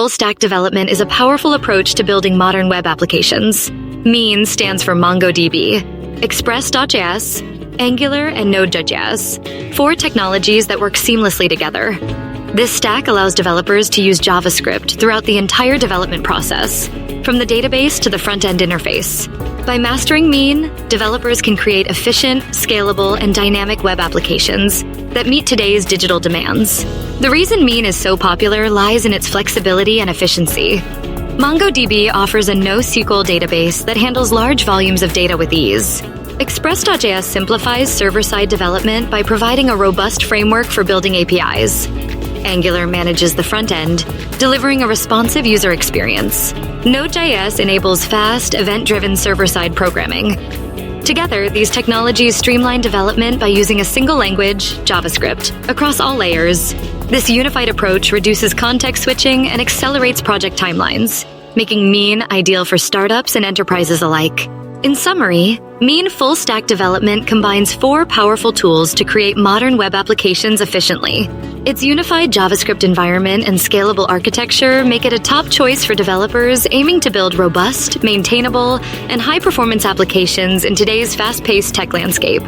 Full-stack development is a powerful approach to building modern web applications. MEAN stands for MongoDB, Express.js, Angular, and Node.js, 4 technologies that work seamlessly together. This stack allows developers to use JavaScript throughout the entire development process, from the database to the front-end interface. By mastering MEAN, developers can create efficient, scalable, and dynamic web applications that meet today's digital demands. The reason MEAN is so popular lies in its flexibility and efficiency. MongoDB offers a NoSQL database that handles large volumes of data with ease. Express.js simplifies server-side development by providing a robust framework for building APIs. Angular manages the front end, delivering a responsive user experience. Node.js enables fast, event-driven server-side programming. Together, these technologies streamline development by using a single language, JavaScript, across all layers. This unified approach reduces context switching and accelerates project timelines, making MEAN ideal for startups and enterprises alike. In summary, MEAN full-stack development combines 4 powerful tools to create modern web applications efficiently. Its unified JavaScript environment and scalable architecture make it a top choice for developers aiming to build robust, maintainable, and high-performance applications in today's fast-paced tech landscape.